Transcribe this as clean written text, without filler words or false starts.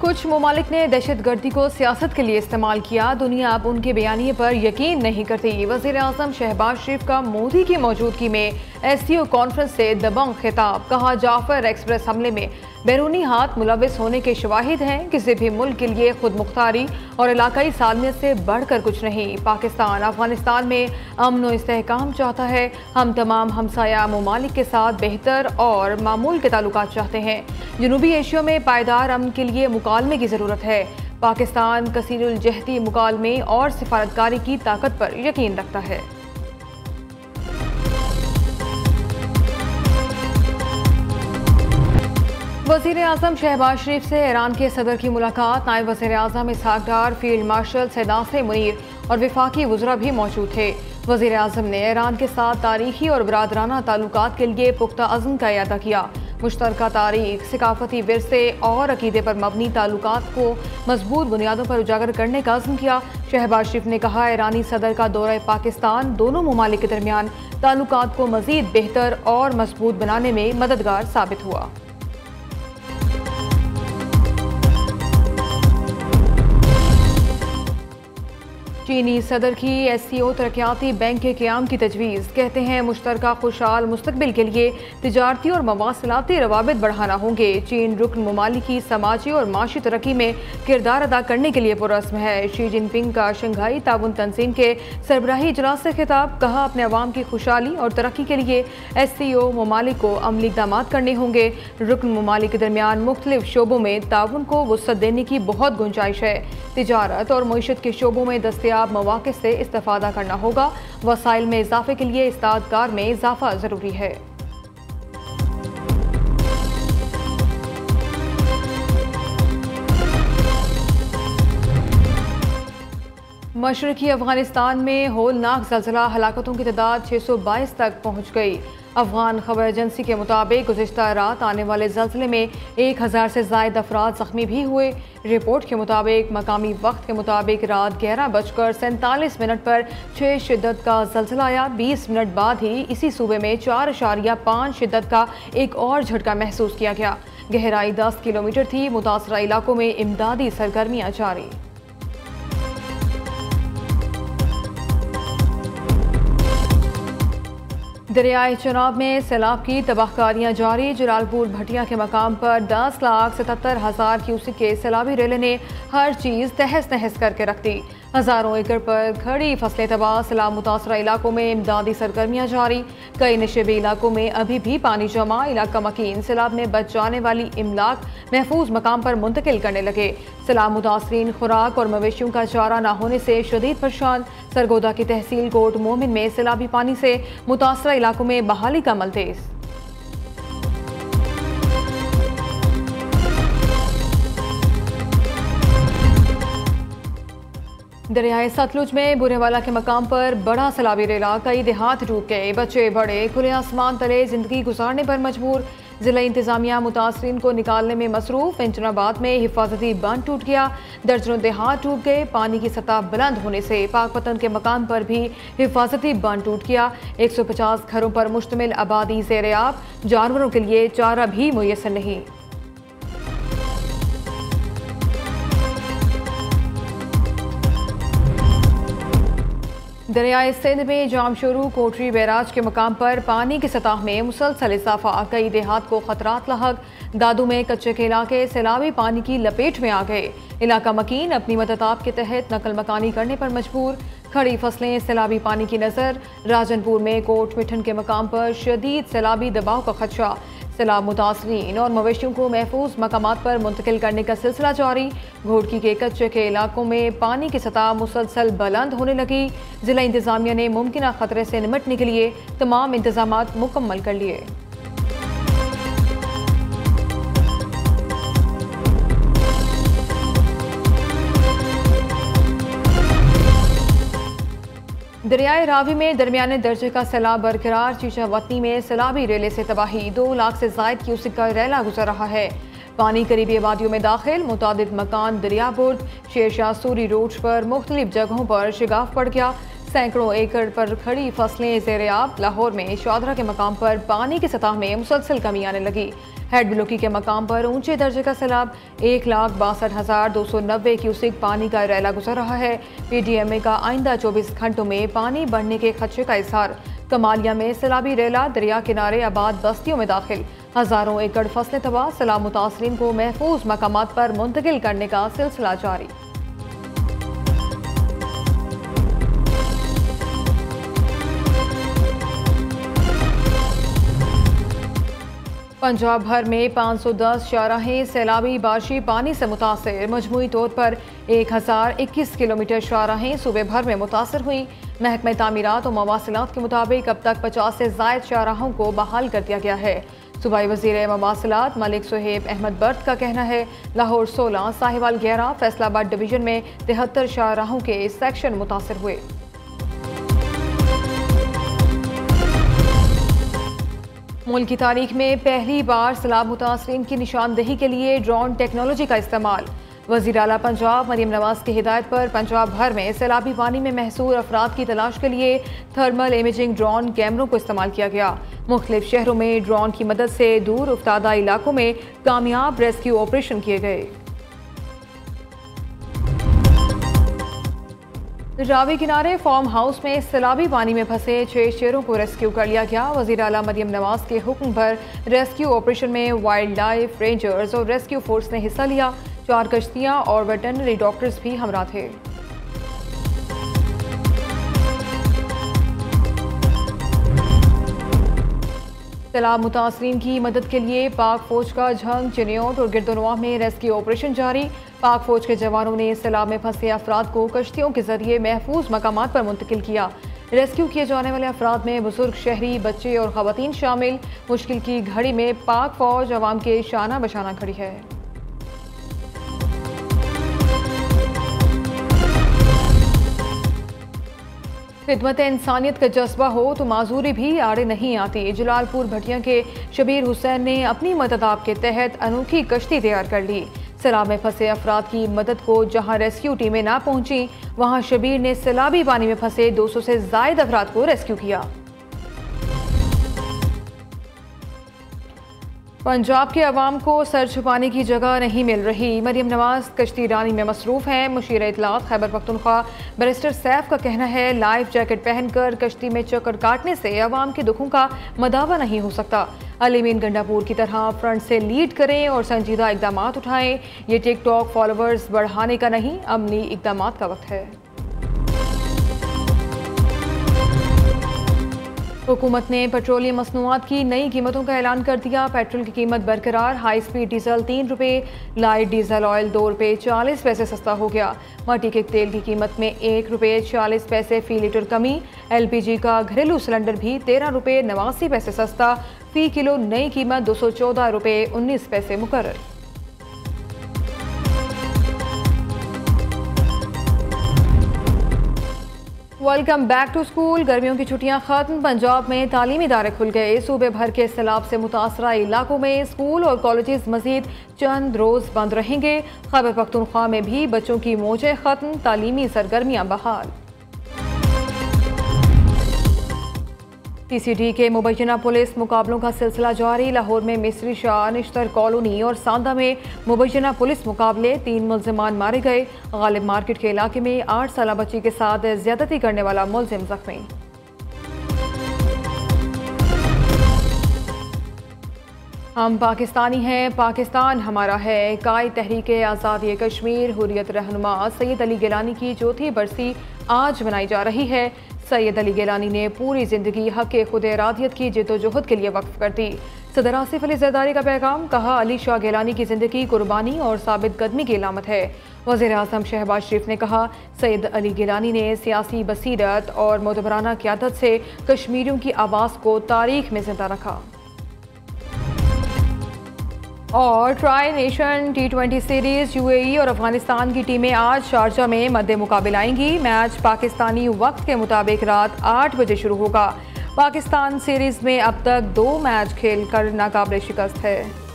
कुछ ममालिक ने दहशतगर्दी को सियासत के लिए इस्तेमाल किया। दुनिया अब उनके बयानिए पर यकीन नहीं करती। वज़ीर आज़म शहबाज शरीफ का मोदी की मौजूदगी में SCO कॉन्फ्रेंस से दबंग खिताब। कहा, जाफर एक्सप्रेस हमले में बैरूनी हाथ मुलविस होने के शवाहिद हैं। किसी भी मुल्क के लिए खुद मुख्तारी और इलाकाई सालमियत से बढ़कर कुछ नहीं। पाकिस्तान अफगानिस्तान में अमन व इस्तेहकाम चाहता है। हम तमाम हमसाया ममालिक के साथ बेहतर और मामूल के ताल्लुकात चाहते हैं। जनूबी एशिया में पायदार अमन के लिए मुकालमे की ज़रूरत है। पाकिस्तान कसीरुल जहदी मुकालमे और सिफारतकारी की ताकत पर यकीन रखता है। वज़ीर आज़म शहबाज शरीफ से ईरान के सदर की मुलाकात। नायब वज़ीर आज़म इसहाक डार, फील्ड मार्शल सैयद नासिर मुनीर और वफाकी वज़रा भी मौजूद थे। वज़ीर आज़म ने ईरान के साथ तारीखी और बरादराना ताल्लुकात के लिए पुख्ता अज़्म का इयादा किया। मुश्तरका तारीख, सकाफती विरसे और अकीदे पर मबनी ताल्लुकात को मजबूत बुनियादों पर उजागर करने का अज़्म किया। शहबाज शरीफ ने कहा, ईरानी सदर का दौरा पाकिस्तान दोनों ममालिक के दरमियान ताल्लुकात को मज़ीद बेहतर और मजबूत बनाने में मददगार साबित हुआ। चीनी सदर की SCO तरक्याती बैंक के क़याम की तजवीज़। कहते हैं, मुश्तरका खुशहाल मुस्तकबिल के लिए तिजारती और मवासिलाती रवाबित बढ़ाना होंगे। चीन रुकन ममालिक की समाजी और माशी तरक्की में किरदार अदा करने के लिए पुरस्म है। शी जिनपिंग का शंघाई ताउन तंजीम के सरबराही इजलास से खिताब। कहा, अपने अवाम की खुशहाली और तरक्की के लिए SCO ममालिक को अमली इक़दाम करने होंगे। रुकन ममालिक के दरमियान मुख्तलिफ शोबों में ताउन को वुसअत देने की बहुत गुंजाइश है। तिजारत और मईशत के शोबों में दस्तियाब मौक़े से इस्तेफादा करना होगा। वसाइल में इजाफे के लिए इस्तादकार में इजाफा जरूरी है। मशरकी अफगानिस्तान में होलनाक ज़लज़ला, हलाकतों की तादाद 622 तक पहुँच गई। अफगान खबर एजेंसी के मुताबिक गुज़िश्ता रात आने वाले ज़लज़ले में 1000 से ज़ायद अफराद ज़ख्मी भी हुए। रिपोर्ट के मुताबिक मकामी वक्त के मुताबिक रात 11:47 पर 6 शिद्दत का ज़लज़ला आया। 20 मिनट बाद ही इसी सूबे में 4.5 शिद्दत का एक और झटका महसूस किया गया। गहराई 10 किलोमीटर थी। मुतासरा इलाकों में इमदादी सरगर्मियाँ जारी। दरियाए चनाब में सैलाब की तबाहकारियाँ जारी। जलालपुर भटिया के मकाम पर 10,77,000 क्यूसिक के सैलाबी रेले ने हर चीज़ तहस नहस करके रख दी। हज़ारों एकड़ पर खड़ी फसलें तबाह। सैलाब मुतासरा इलाकों में इमदादी सरगर्मियाँ जारी। कई नशेबी इलाकों में अभी भी पानी जमा। इलाका मकीन सैलाब में बच जाने वाली इमलाक महफूज मकाम पर मुंतकिल करने लगे। सैलाब मुतासरीन खुराक और मवेशियों का चारा न होने से शदीद परेशान। सरगोदा की तहसील कोट मोमिन में सैलाबी पानी से मुतासरा इलाकों में बहाली का अमल तेज। दरियाए सतलुज में बुरेवाला के मकाम पर बड़ा सैलाबी रेला। कई देहात डूब गए। बच्चे बड़े खुले आसमान तले जिंदगी गुजारने पर मजबूर। जिला इंतजामिया मुतासरीन को निकालने में मसरूफ। इंजनाबाद में हिफाजती बांध टूट गया। दर्जनों देहात डूब गए। पानी की सतह बुलंद होने से पाकपतन के मकाम पर भी हिफाजती बांध टूट गया। 150 घरों पर मुश्तमिल आबादी ज़ेर-ए-आब। जानवरों के लिए चारा भी मुयस्सर नहीं। दरियाए सिंध में जामशोरू कोटरी बैराज के मकाम पर पानी की सतह में मुसलसल इजाफा। कई देहात को खतरात लाहक। दादू में कच्चे के इलाके सैलाबी पानी की लपेट में आ गए। इलाका मकीन अपनी मदताब के तहत नकल मकानी करने पर मजबूर। खड़ी फसलें सैलाबी पानी की नज़र। राजनपुर में कोट मिठन के मकाम पर शदीद सैलाबी दबाव का खदशा। सैलाब मुतासरीन और मवेशियों को महफूज मकामात पर मुंतकिल करने का सिलसिला जारी। घोड़की के कच्चे के इलाकों में पानी की सतह मुसलसल बुलंद होने लगी। जिला इंतजामिया ने मुमकिन खतरे से निपटने के लिए तमाम इंतजामात मुकम्मल कर लिए। दरियाए रावी में दरमियाने दर्जे का सैलाब बरकरार। चीचा वतनी में सैलाबी रेले से तबाही। 2 लाख से जायद क्यूसिक का रेला गुजर रहा है। पानी करीबी आबादियों में दाखिल। मुतादिद मकान दरियाबुर्द शेरशाह सूरी रोड पर मुख्तलिफ जगहों पर शिगाफ पड़ गया। सैकड़ों एकड़ पर खड़ी फसलें ज़ेर-ए-आब। लाहौर में शादरा के मकाम पर पानी की सतह में मुसलसल कमी आने लगी। हेड ब्लॉकी के मकाम पर ऊंचे दर्जे का सैलाब। 1,62,290 क्यूसिक पानी का रैला गुजर रहा है। PDMA का आइंदा 24 घंटों में पानी बढ़ने के खदशे का इजहार। कमालिया में सैलाबी रैला दरिया किनारे आबाद बस्तियों में दाखिल। हजारों एकड़ फसलें तबाह। सैलाब मुतासरीन को महफूज मकामात पर मुंतकिल करने का सिलसिला जारी। पंजाब भर में 510 शाहराहें सैलाबी बारिशी पानी से मुतासर। मजमूई तौर पर 1021 किलोमीटर शाहराहें सूबे भर में मुतासर हुई। महकमा तामीरात और मवासिलात के मुताबिक अब तक 50 से ज़ायद शाहराहों को बहाल कर दिया गया है। सूबाई वज़ीर मवासिलात मलिक सुहेब अहमद बर्द का कहना है लाहौर 16, साहिवाल 11, फैसलाबाद डिवीजन में 73 शाहराहों के सेक्शन मुतासर हुए। मुल्क की तारीख में पहली बार सैलाब मुतासरीन की निशानदेही के लिए ड्रोन टेक्नोलॉजी का इस्तेमाल। वज़ीर आला पंजाब मरियम नवाज की हिदायत पर पंजाब भर में सैलाबी पानी में महसूर अफराद की तलाश के लिए थर्मल इमेजिंग ड्रोन कैमरों को इस्तेमाल किया गया। मुख्तलिफ शहरों में ड्रोन की मदद से दूर उफ्तादा इलाकों में कामयाब रेस्क्यू ऑपरेशन किए गए। रावी किनारे फार्म हाउस में सैलाबी पानी में फंसे 6 शेरों को रेस्क्यू कर लिया गया। वज़ीर आला मरियम नवाज के हुक्म पर रेस्क्यू ऑपरेशन में वाइल्ड लाइफ रेंजर्स और रेस्क्यू फोर्स ने हिस्सा लिया। 4 कश्तियां और वेटरनरी डॉक्टर्स भी हमरा थे। सैलाब मुतासरीन की मदद के लिए पाक फौज का झंग, चिनियोट और गिरदोनवा में रेस्क्यू ऑपरेशन जारी। पाक फौज के जवानों ने सैलाब में फंसे अफराद को कश्तियों के जरिए महफूज मकामात पर मुंतकिल किया। रेस्क्यू किए जाने वाले अफराद में बुजुर्ग, शहरी, बच्चे और खवातीन शामिल। मुश्किल की घड़ी में पाक फौज अवाम के शाना बशाना खड़ी है। खिदमत इंसानियत का जज्बा हो तो माजूरी भी आड़े नहीं आती। जलालपुर भटिया के शबीर हुसैन ने अपनी मदद आप के तहत अनोखी कश्ती तैयार कर ली। सैलाब में फंसे अफराद की मदद को जहां रेस्क्यू टीमें ना पहुंची, वहां शबीर ने सैलाबी पानी में फंसे 200 से जायद अफराद को रेस्क्यू किया। पंजाब के अवाम को सर छुपाने की जगह नहीं मिल रही। मरियम नवाज कश्ती रानी में मसरूफ हैं। मुशीर इत्तलात खैबर पख्तूनख्वा बैरिस्टर सैफ का कहना है लाइफ जैकेट पहनकर कश्ती में चक्कर काटने से अवाम के दुखों का मदावा नहीं हो सकता। अलीमीन गंडापुर की तरह फ्रंट से लीड करें और संजीदा इकदाम उठाएं। ये टिकटॉक फॉलोअर्स बढ़ाने का नहीं, अमली इकदाम का वक्त है। हुकूमत ने पेट्रोलियम मसनूआत की नई कीमतों का ऐलान कर दिया। पेट्रोल की कीमत बरकरार। हाई स्पीड डीजल 3 रुपये, लाइट डीजल ऑयल 2 रुपये 40 पैसे सस्ता हो गया। मट्टी के तेल की कीमत में 1 रुपये 40 पैसे फी लीटर कमी। LPG का घरेलू सिलेंडर भी 13 रुपये 89 पैसे सस्ता। फी किलो नई कीमत 214 रुपये 19 पैसे मुकर्रर। Welcome back to school. गर्मियों की छुट्टियां खत्म। पंजाब में तालीमी इदारे खुल गए। सूबे भर के सैलाब से मुतासरा इलाकों में स्कूल और कॉलेजेस मजीद चंद रोज बंद रहेंगे। खैबर पख्तूनख्वा में भी बच्चों की मौजें खत्म, तालीमी सरगर्मियां बहाल। TCD के मुबैना पुलिस मुकाबलों का सिलसिला जारी। लाहौर में मिस्री शाह, निश्तर कॉलोनी और सांदा में मुबैना पुलिस मुकाबले। 3 मुल्जिमान मारे गए। गालिब मार्केट के इलाके में 8 साल बच्ची के साथ ज्यादती करने वाला मुल्जिम जख्मी। हम पाकिस्तानी हैं, पाकिस्तान हमारा है। कायद तहरीक आज़ादी कश्मीर हुर्रियत रहनुमा सैयद अली गिलानी की चौथी बरसी आज मनाई जा रही है। सैयद अली गिलानी ने पूरी जिंदगी हक़ खुद इरादियत की जिद्दोजहद के लिए वक्फ कर दी। सदर आसिफ अली ज़रदारी का पैगाम, कहा अली शाह गिलानी की जिंदगी कुर्बानी और साबित कदमी की अलामत है। वज़ीर आज़म शहबाज शरीफ ने कहा सैयद अली गिलानी ने सियासी बसीरत और मोतबराना क़यादत से कश्मीरियों की आवाज़ को तारीख में जिंदा रखा। और tri nation T20 series UAE और अफगानिस्तान की टीमें आज शारजा में मद्दे मुकाबिल आएंगी। मैच पाकिस्तानी वक्त के मुताबिक रात 8 बजे शुरू होगा। पाकिस्तान सीरीज में अब तक 2 मैच खेलकर नाकाबिल शिकस्त है।